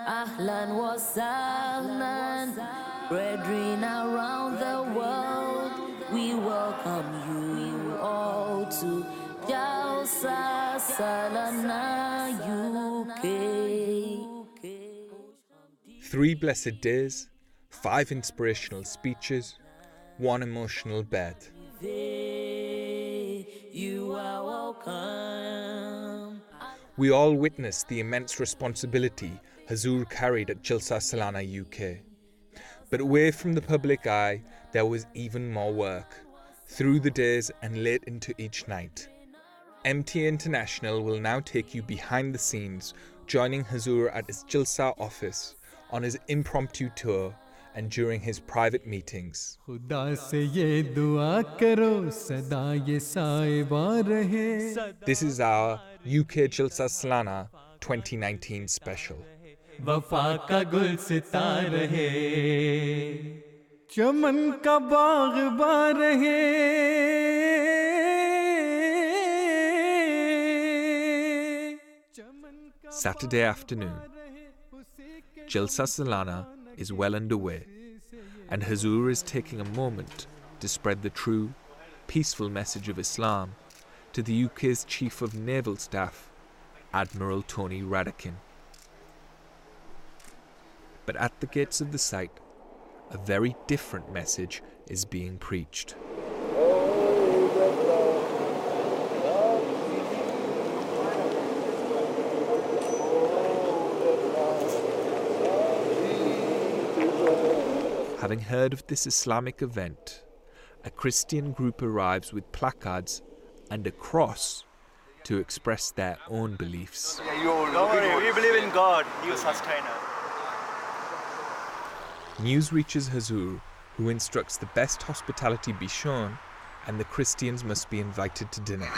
Ahlan wa sahlan, brethren around the world, we welcome you all to Jalsa Salana UK. 3 blessed days, 5 inspirational speeches, 1 emotional bed. You are welcome. We all witnessed the immense responsibility Hazur carried at Jalsa Salana UK. But away from the public eye, there was even more work, through the days and late into each night. MTA International will now take you behind the scenes, joining Hazur at his Jalsa office, on his impromptu tour, and during his private meetings. This is our UK Jalsa Salana 2019 special. वफा का गुल सिता रहे, चमन का बाग़बा रहे. Saturday afternoon. Jalsa Salana is well underway, and Hazur is taking a moment to spread the true, peaceful message of Islam to the UK's Chief of Naval Staff, Admiral Tony Radakin. But at the gates of the site, a very different message is being preached. Having heard of this Islamic event, a Christian group arrives with placards and a cross to express their own beliefs. Don't worry, we believe in God, He will sustain us. News reaches Hazur, who instructs the best hospitality be shown and the Christians must be invited to dinner.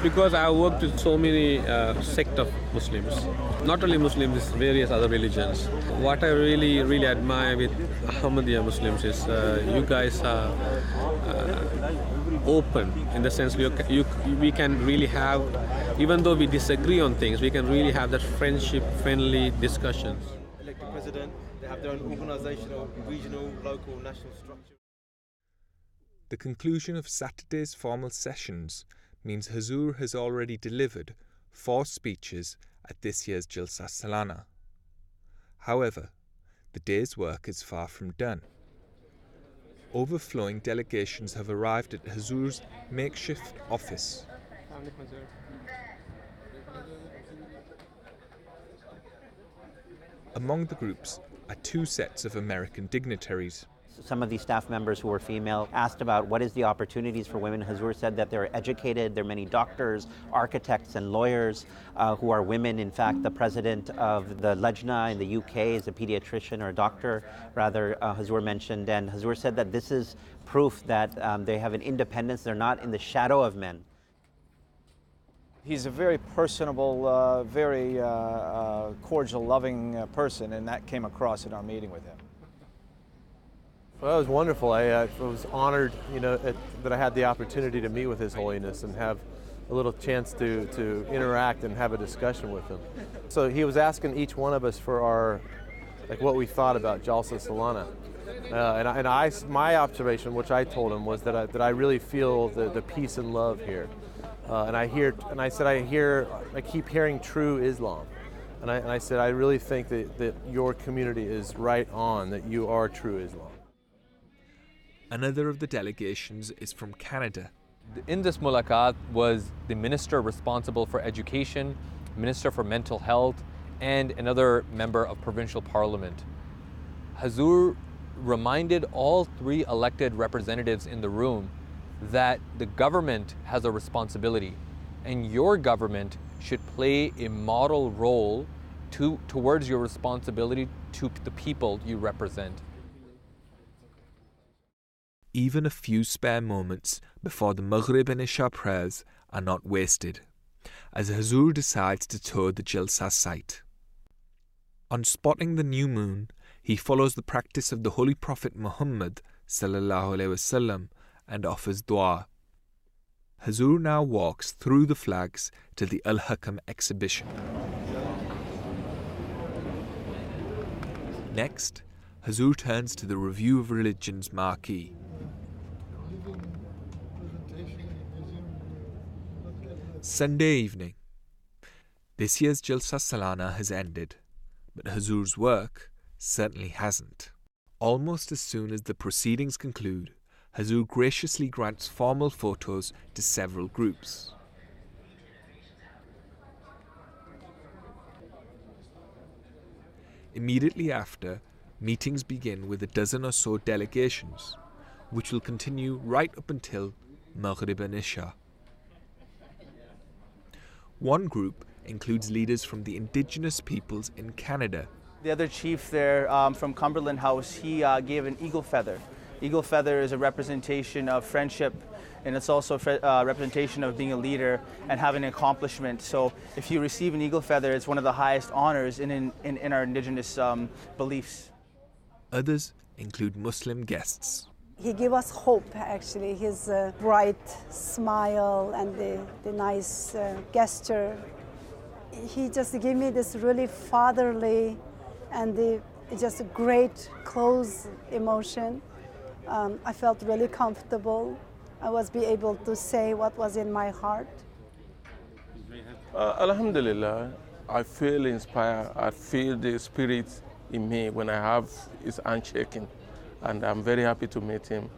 Because I have worked with so many sect of Muslims, not only Muslims, various other religions. What I really admire with Ahmadiyya Muslims is you guys are open, in the sense we can really have, even though we disagree on things, we can really have that friendship, friendly discussions. Elected president, they have their own organizational, regional, local, national structure. The conclusion of Saturday's formal sessions means Hazur has already delivered 4 speeches at this year's Jalsa Salana. However, the day's work is far from done. Overflowing delegations have arrived at Hazur's makeshift office. Among the groups are 2 sets of American dignitaries. Some of these staff members who were female asked about what is the opportunities for women. Hazur said that they're educated. There are many doctors, architects, and lawyers who are women. In fact, the president of the Lajna in the UK is a pediatrician, or a doctor, rather, Hazur mentioned. And Hazur said that this is proof that they have an independence. They're not in the shadow of men. He's a very personable, very cordial, loving person, and that came across in our meeting with him. Well, it was wonderful. I was honored, that I had the opportunity to meet with His Holiness and have a little chance to interact and have a discussion with him. So he was asking each one of us for what we thought about Jalsa Salana. My observation, which I told him, was that I really feel the peace and love here. I keep hearing true Islam. And I said, I really think that your community is right on, that you are true Islam. Another of the delegations is from Canada. In this mulaqat was the minister responsible for education, minister for mental health, and another member of provincial parliament. Hazur reminded all 3 elected representatives in the room that the government has a responsibility, and your government should play a model role towards your responsibility to the people you represent. Even a few spare moments before the Maghrib and Isha prayers are not wasted, as Hazur decides to tour the Jalsa site. On spotting the new moon, he follows the practice of the Holy Prophet Muhammad sallallahu alaihi wasallam and offers dua. Hazur now walks through the flags to the Al-Hakam exhibition. Next, Hazur turns to the Review of Religions marquee. Sunday evening. This year's Jalsa Salana has ended, but Hazur's work certainly hasn't. Almost as soon as the proceedings conclude, Hazur graciously grants formal photos to several groups. Immediately after, meetings begin with a dozen or so delegations, which will continue right up until Maghrib and Isha. One group includes leaders from the indigenous peoples in Canada. The other chief there from Cumberland House, he gave an eagle feather. Eagle feather is a representation of friendship, and it's also a representation of being a leader and having an accomplishment. So if you receive an eagle feather, it's one of the highest honors in our indigenous beliefs. Others include Muslim guests. He gave us hope, actually. His bright smile and the nice gesture. He just gave me this really fatherly and just a great, close emotion. I felt really comfortable. I was able to say what was in my heart. Alhamdulillah, I feel inspired. I feel the spirit in me when I have his handshaking. And I'm very happy to meet him.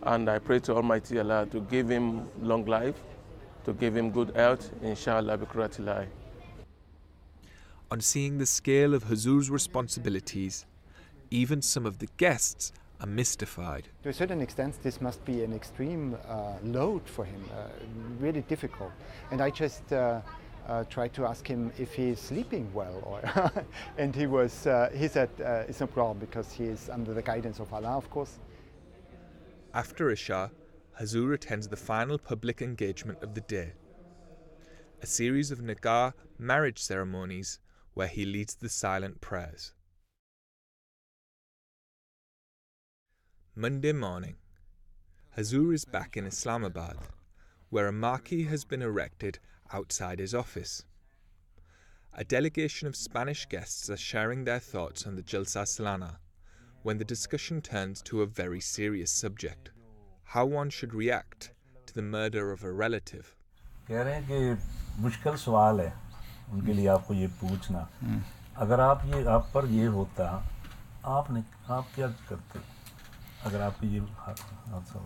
And I pray to Almighty Allah to give him long life, to give him good health, inshallah, bikuratillahi. On seeing the scale of Hazur's responsibilities, even some of the guests are mystified. To a certain extent, this must be an extreme load for him, really difficult. And I just tried to ask him if he's sleeping well, and he said it's no problem because he is under the guidance of Allah, of course. After Isha, Hazur attends the final public engagement of the day, a series of nikah marriage ceremonies where he leads the silent prayers. Monday morning, Hazur is back in Islamabad, where a marquee has been erected outside his office. A delegation of Spanish guests are sharing their thoughts on the Jalsa Salana, when the discussion turns to a very serious subject: how one should react to the murder of a relative. कह रहे हैं कि मुश्किल सवाल है उनके लिए आपको ये पूछना अगर आप पर ये होता आप क्या करते अगर आपको ये हादसा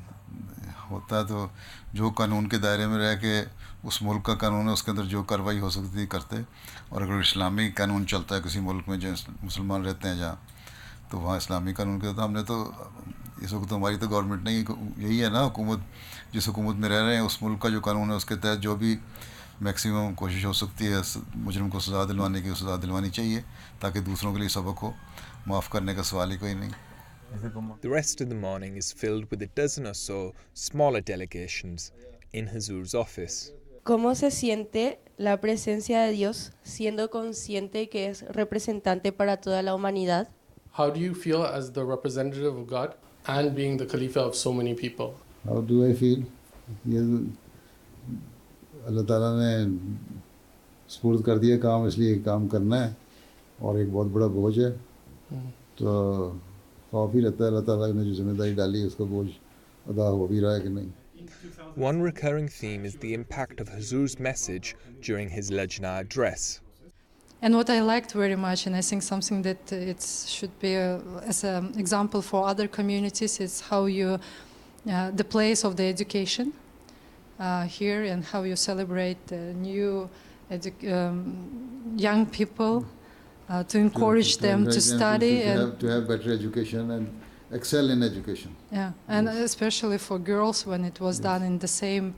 होता तो जो कानून के दायरे में रह के उस मुल्क का कानून है उसके अंदर जो कार्रवाई हो सकती थी करते और अगर इस्लामी कानून चलता है किसी मुल्क में जो मुसलमान रहते हैं जहाँ तो वहाँ इस्लामी कानून के तो हमने तो इस वक्त तो हमारी तो गवर्नमेंट नहीं यही है ना हुकूमत जिस हुकूमत में रह रहे हैं उस मुल्क का जो कानून है उसके तहत जो भी मैक्सिमम कोशिश हो सकती है मुजरिम को सज़ा दिलवाने की सज़ा दिलवानी चाहिए ताकि दूसरों के लिए सबक हो माफ़ करने का सवाल ही कोई नहीं. The rest of the morning is filled with a dozen or so smaller delegations in Hazur's office. ¿Cómo se siente la presencia de Dios siendo consciente que es representante para toda la humanidad? How do you feel as the representative of God and being the Khalifa of so many people? How do I feel? अल्लाह ताला ने स्पुर्द कर दिया काम इसलिए काम करना है और एक बहुत बड़ा बोझ है तो खौफ ही लगता है अल्लाह ताला ने जो जिम्मेदारी डाली है उसका बोझ अदा हो भी रहा है कि नहीं. One recurring theme is the impact of Hazur's message during his Lajna address. And what I liked very much, and I think something that it should be as an example for other communities, is how you, the place of the education here and how you celebrate new young people to encourage them to study and to have better education and excel in education. Yeah, and especially for girls when it was done in the same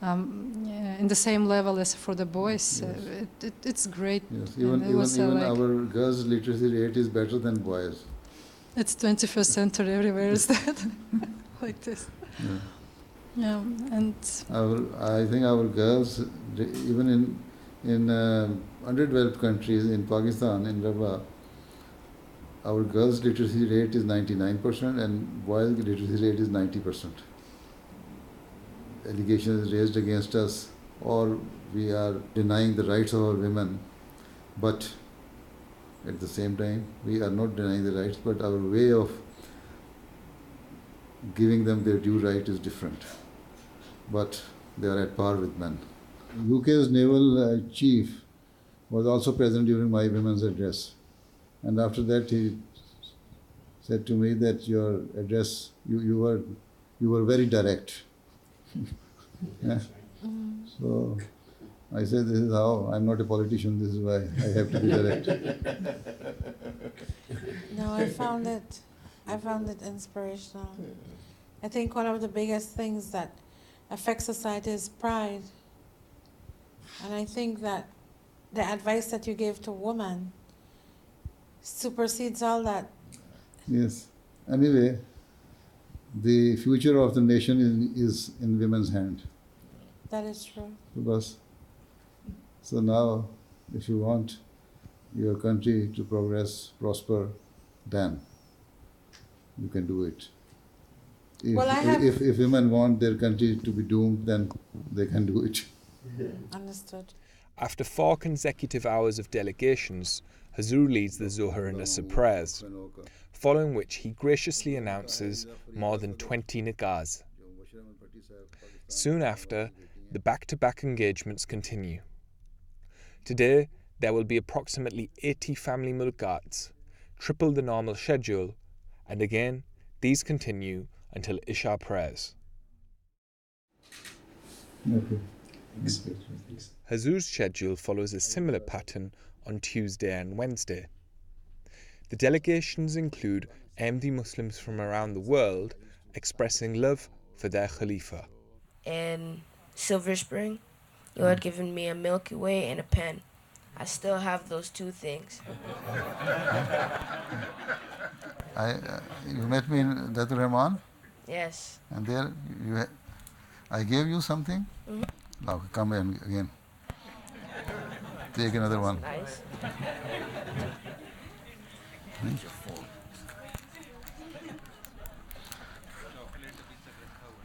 level as for the boys, it's great. Yes, even our girls' literacy rate is better than boys. It's 21st century, everywhere is that like this. Yeah. Yeah, and I think our girls, even in underdeveloped countries, in Pakistan, in Rabah, our girls' literacy rate is 99% and boys' literacy rate is 90%. allegations raised against us, or we are denying the rights of our women, but at the same time, we are not denying the rights, but our way of giving them their due right is different. But they are at par with men. UK's naval chief was also present during my women's address. And after that, he said to me that your address, you were very direct. Yeah. So I said, this is how, I'm not a politician, this is why I have to be direct. No, I found it inspirational. I think one of the biggest things that affects society is pride. And I think that the advice that you gave to women supersedes all that. Yes. Anyway, the future of the nation is in women's hand. That is true. Because, so now, if you want your country to progress, prosper, then you can do it. If women want their country to be doomed, then they can do it. Understood. After 4 consecutive hours of delegations, Huzur leads the Zohar and Asr prayers, following which he graciously announces more than 20 nikahs. Soon after, the back-to-back engagements continue. Today, there will be approximately 80 family mulkats, triple the normal schedule, and again, these continue until Isha prayers. Okay. Huzur's schedule follows a similar pattern on Tuesday and Wednesday. The delegations include Ahmadi Muslims from around the world expressing love for their Khalifa. In Silver Spring, you had given me a Milky Way and a pen. I still have those 2 things. You met me in Datul Rahman? Yes. And there I gave you something? Mm-hmm. Now come in again. Take another one. Nice.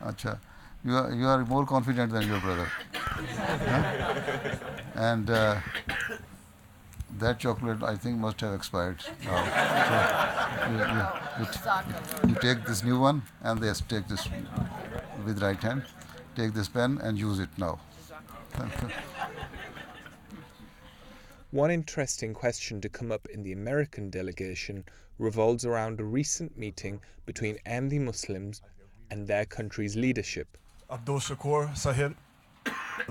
Acha, you are more confident than your brother. Huh? And that chocolate, I think, must have expired now. So you take this new one, and yes, take this with right hand. Take this pen and use it now. One interesting question to come up in the American delegation revolves around a recent meeting between Ahmadi Muslims and their country's leadership. Abdul Shakur Sahib,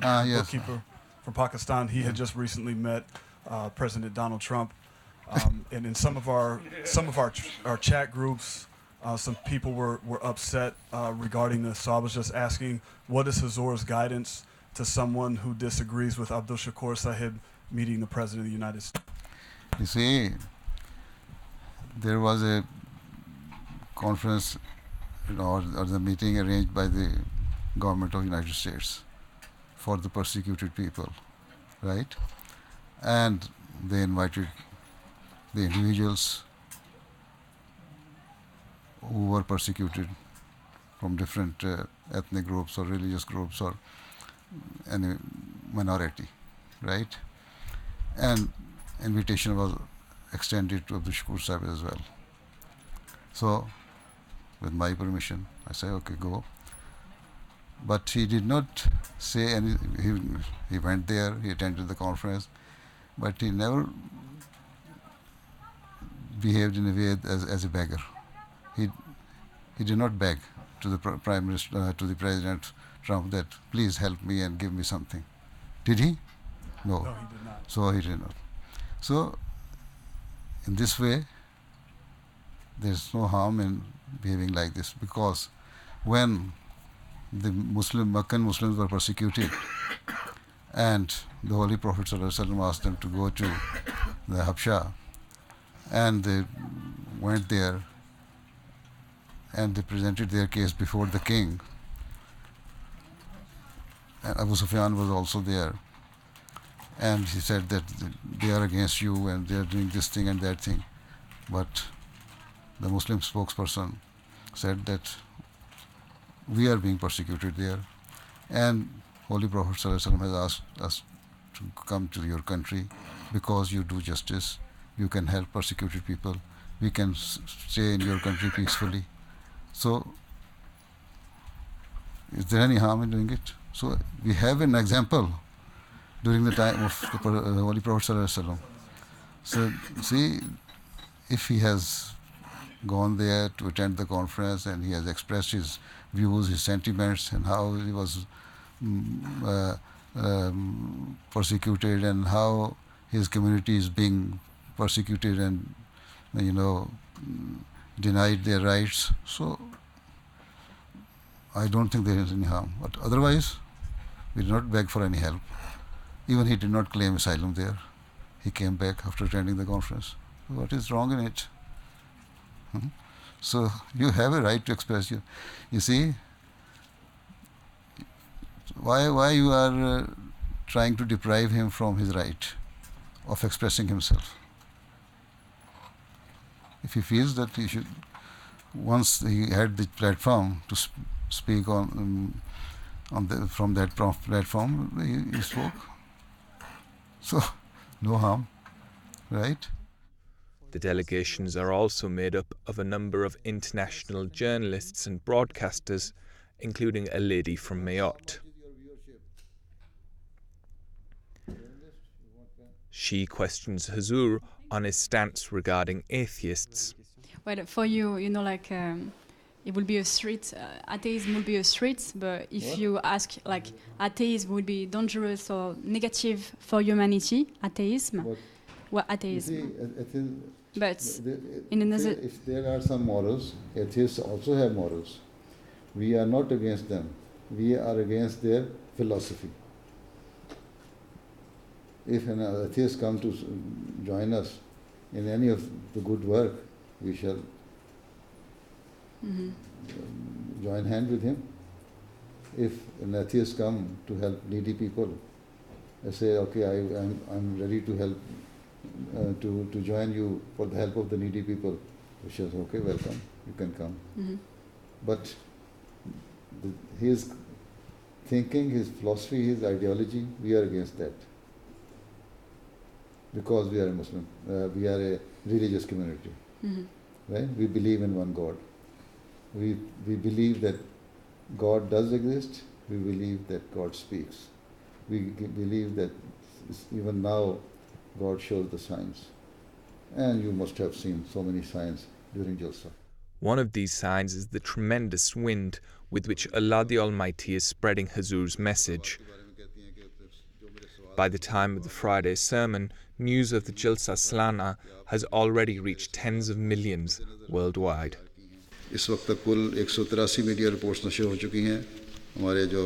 yes. bookkeeper from Pakistan, he had just recently met President Donald Trump, and in some of our chat groups, some people were upset regarding this. So I was just asking, what is Huzur's guidance to someone who disagrees with Abdul Shakur Sahib meeting the President of the United States? You see, there was a conference, or the meeting arranged by the government of the United States for the persecuted people, right? And they invited the individuals who were persecuted from different ethnic groups or religious groups or any minority, right? And invitation was extended to Abdul Shakur Sahib as well. So, with my permission, I say, okay, go. But he did not say any, he went there, he attended the conference, but he never behaved in a way as a beggar. He did not beg to the Prime Minister, to the President Trump that please help me and give me something. Did he? No. No, he did not. So he did not. So in this way, there's no harm in behaving like this, because when the Meccan Muslims were persecuted and the Holy Prophet ﷺ asked them to go to the Habsha, and they went there and they presented their case before the king, and Abu Sufyan was also there, and he said that they are against you and they are doing this thing and that thing, but the Muslim spokesperson said that we are being persecuted there And Holy Prophet ﷺ has asked us to come to your country because you do justice, you can help persecuted people, we can stay in your country peacefully. So, is there any harm in doing it? So, we have an example during the time of the Holy Prophet ﷺ. So, see, if he has gone there to attend the conference and he has expressed his views, his sentiments, and how he was persecuted and how his community is being persecuted and, denied their rights. So, I don't think there is any harm. But otherwise, we did not beg for any help. Even he did not claim asylum there. He came back after attending the conference. What is wrong in it? So you have a right to express your. You see, why you are trying to deprive him from his right of expressing himself? If he feels that he should, once he had the platform to speak from that platform, he spoke. So, no harm, right? The delegations are also made up of a number of international journalists and broadcasters, including a lady from Mayotte. She questions Huzur on his stance regarding atheists. Well, for you, it will be a street, atheism will be a street, but if you ask, atheism would be dangerous or negative for humanity, atheism, atheism. But in another... If there are some morals, atheists also have morals. We are not against them. We are against their philosophy. If an atheist comes to join us in any of the good work, we shall join hand with him. If an atheist comes to help needy people, I say, okay, I'm ready to help, to join you for the help of the needy people. We shall say, okay, welcome, you can come. But his thinking, his philosophy, his ideology, we are against that. Because we are a Muslim, we are a religious community, right? We believe in one God. We believe that God does exist. We believe that God speaks. We believe that even now God shows the signs. And you must have seen so many signs during Jalsa. One of these signs is the tremendous wind with which Allah the Almighty is spreading Huzur's message. By the time of the Friday sermon, news of the Jalsa Salana has already reached tens of millions worldwide. इस वक्त तक कुल 183 media reports नशर हो चुकी हैं हमारे जो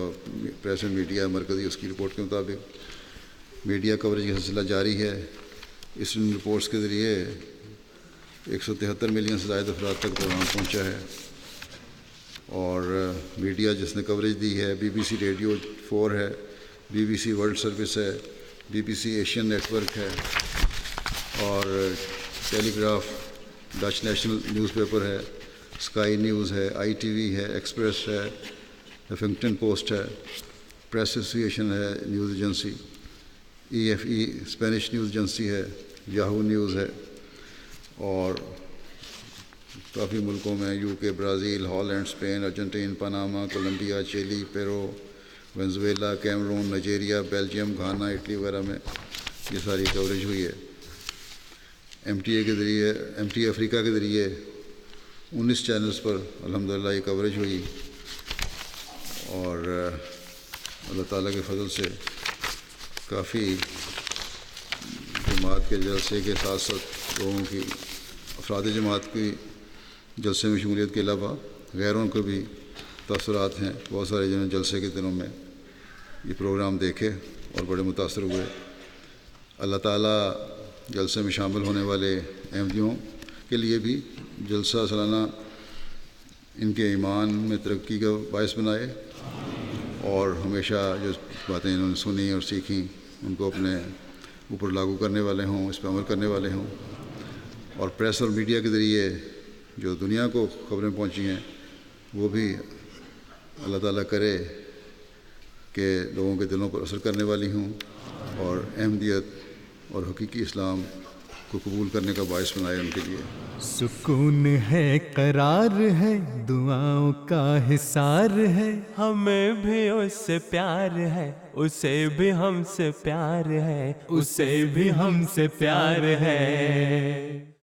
press and media मरकज़ी उसकी रिपोर्ट के मुताबिक मीडिया कवरेज का सिलसिला जारी है इस रिपोर्ट्स के ज़रिए 173 मिलियन से ज़्यादा अफराद तक प्रोग्राम पहुंचा है और मीडिया जिसने कवरेज दी है BBC रेडियो 4 है BBC वर्ल्ड सर्विस है BBC एशियन नेटवर्क है और टेलीग्राफ डच नेशनल न्यूज़पेपर है स्काई न्यूज़ है ITV है एक्सप्रेस है हफिंगटन पोस्ट है प्रेस एसोसिएशन है news agency EFE Spanish news agency है याहू न्यूज़ है और काफ़ी मुल्कों में UK Brazil Holland Spain Argentina Panama Colombia Chile Peru Venezuela Cameroon Nigeria Belgium Ghana Italy वगैरह में ये सारी कवरेज हुई है MTA के ज़रिए MTA अफ्रीका के ज़रिए 19 चैनल्स पर अल्हम्दुलिल्लाह ये कवरेज हुई और अल्लाह ताला के फजल से काफ़ी जमात के जलसे के साथ साथ लोगों की अफराद जमात की जलसे में शमूलियत के अलावा गैरों को भी तअसुरात हैं बहुत सारे जिन्होंने जलसे के दिनों में ये प्रोग्राम देखे और बड़े मुतासर हुए अल्लाह ताला जलसे में शामिल होने वाले अहमदियों के लिए भी जलसा सालाना इनके ईमान में तरक्की का बायस बनाए और हमेशा जो बातें इन्होंने सुनी और सीखी उनको अपने ऊपर लागू करने वाले हों इस पर अमल करने वाले हों और प्रेस और मीडिया के ज़रिए जो दुनिया को खबरें पहुंची हैं वो भी अल्लाह ताला करे کہ لوگوں کے دلوں پر اثر کرنے والی ہوں اور احمدیت اور حقیقی اسلام کو قبول کرنے کا باعث بنائے ان کے لیے. سکون ہے، قرار ہے، دعاؤں کا حصار ہے، ہمیں بھی اس سے پیار ہے، اسے بھی ہم سے پیار ہے، اسے بھی ہم سے پیار ہے.